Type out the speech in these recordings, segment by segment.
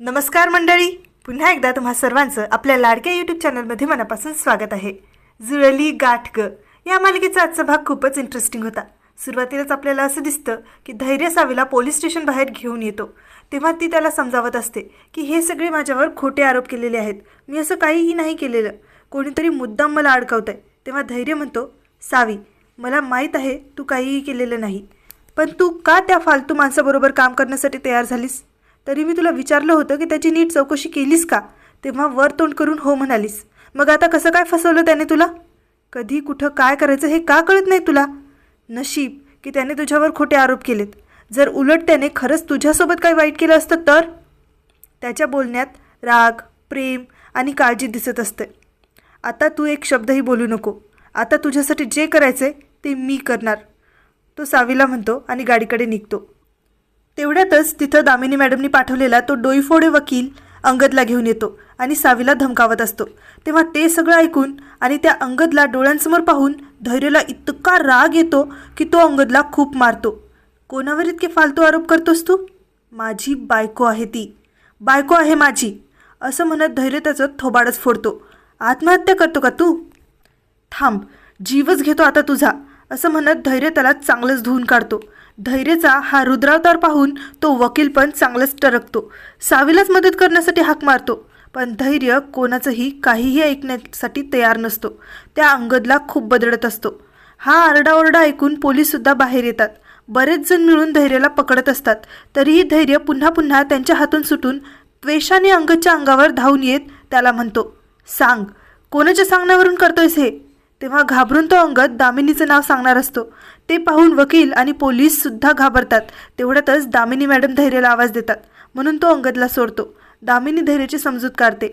नमस्कार मंडळी, पुन्हा एकदा तुम्हा सर्वांचं आपल्या लाडक्या यूट्यूब चॅनलमध्ये मनापासून स्वागत आहे. जुळली गाठ ग या मालिकेचा आजचा भाग खूपच इंटरेस्टिंग होता. सुरुवातीलाच आपल्याला असं दिसतं की धैर्य सावीला पोलीस स्टेशन बाहेर घेऊन येतो. तेव्हा ती त्याला समजावत असते की हे सगळे माझ्यावर खोटे आरोप केलेले आहेत, मी असं काहीही नाही केलेलं, कोणीतरी मुद्दाम मला अडकवत आहे. तेव्हा धैर्य म्हणतो, सावी, मला माहीत आहे तू काहीही केलेलं नाही, पण तू का त्या फालतू माणसाबरोबर काम करण्यासाठी तयार झालीस? तरी मी तुला विचारलं होतं की त्याची नीट चौकशी केलीस का? तेव्हा वर तोंड करून हो म्हणालीस. मग आता कसं काय फसवलं त्याने तुला? कधी कुठं काय करायचं हे का कळत नाही तुला? नशीब की त्याने तुझ्यावर खोटे आरोप केलेत. जर उलट त्याने खरंच तुझ्यासोबत काही वाईट केलं असतं तर? त्याच्या बोलण्यात राग, प्रेम आणि काळजी दिसत असते. आता तू एक शब्दही बोलू नको. आता तुझ्यासाठी जे करायचं ते मी करणार, तो सावीला म्हणतो आणि गाडीकडे निघतो. तेवढ्यातच तिथं दामिनी मॅडमनी पाठवलेला तो डोईफोडे वकील अंगदला घेऊन येतो आणि सावीला धमकावत असतो. तेव्हा ते सगळं ऐकून आणि त्या अंगदला डोळ्यांसमोर पाहून धैर्यला इतका राग येतो की तो अंगदला खूप मारतो. कोणावर इतके फालतू आरोप करतोस तू? माझी बायको आहे ती, बायको आहे माझी, असं म्हणत धैर्य त्याचं थोबाडच फोडतो. आत्महत्या करतो का तू? थांब, जीवच घेतो आता तुझा, असं म्हणत धैर्य त्याला चांगलंच धुवून काढतो. धैर्यचा हा रुद्रावतार पाहून तो वकील पण चांगलंच टरकतो. सावीलाच मदत करण्यासाठी हाक मारतो, पण धैर्य कोणाचंही काहीही ऐकण्यासाठी तयार नसतो. त्या अंगदला खूप बदडत असतो. हा आरडाओरडा ऐकून पोलीससुद्धा बाहेर येतात. बरेच जण मिळून धैर्याला पकडत असतात. तरीही धैर्य पुन्हा पुन्हा त्यांच्या हातून सुटून त्वेषाने अंगदच्या अंगावर धावून येत त्याला म्हणतो, सांग, कोणाच्या सांगण्यावरून करतोयस हे? तेव्हा घाबरून तो अंगद दामिनीचं नाव सांगणार असतो. ते पाहून वकील आणि पोलीस सुद्धा घाबरतात. तेवढ्यातच दामिनी मॅडम धैर्याला आवाज देतात, म्हणून तो अंगदला सोडतो. दामिनी धैर्याची समजूत काढते.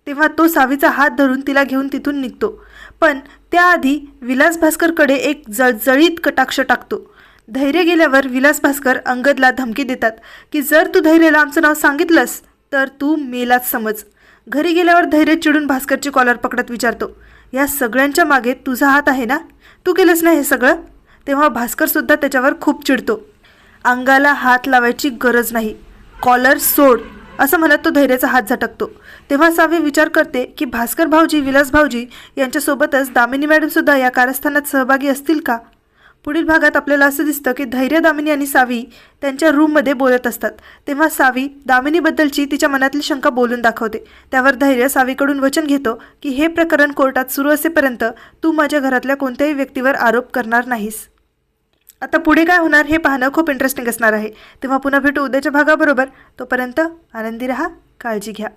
तेव्हा तो सावीचा हात धरून तिला घेऊन तिथून निघतो. पण त्याआधी विलास भास्करकडे एक जळजळीत कटाक्ष टाकतो. धैर्य गेल्यावर विलास भास्कर अंगदला धमकी देतात की जर तू धैर्याला आमचं नाव सांगितलंस तर तू मेलाच समज. घरी गेल्यावर धैर्य चिडून भास्करची कॉलर पकडत विचारतो, या सगळ्यांच्या मागे तुझा हात आहे ना? तू केलंस ना हे सगळं? तेव्हा भास्करसुद्धा त्याच्यावर खूप चिडतो. अंगाला हात लावायची गरज नाही, कॉलर सोड, असं म्हणत तो धैर्याचा हात झटकतो. तेव्हा सावी विचार करते की भास्कर भाऊजी, विलास भाऊजी यांच्यासोबतच दामिनी मॅडमसुद्धा या कारस्थानात सहभागी असतील का? पुढील भागात आपल्याला असं दिसतं की धैर्य, दामिनी आणि सावी त्यांच्या रूममध्ये बोलत असतात. तेव्हा सावी दामिनीबद्दलची तिच्या मनातली शंका बोलून दाखवते. त्यावर धैर्य सावीकडून वचन घेतो की हे प्रकरण कोर्टात सुरू असेपर्यंत तू माझ्या घरातल्या कोणत्याही व्यक्तीवर आरोप करणार नाहीस. आता पुढे काय होणार हे पाहणं खूप इंटरेस्टिंग असणार आहे. तेव्हा पुन्हा भेटू उद्याच्या भागाबरोबर. तोपर्यंत आनंदी रहा, काळजी घ्या.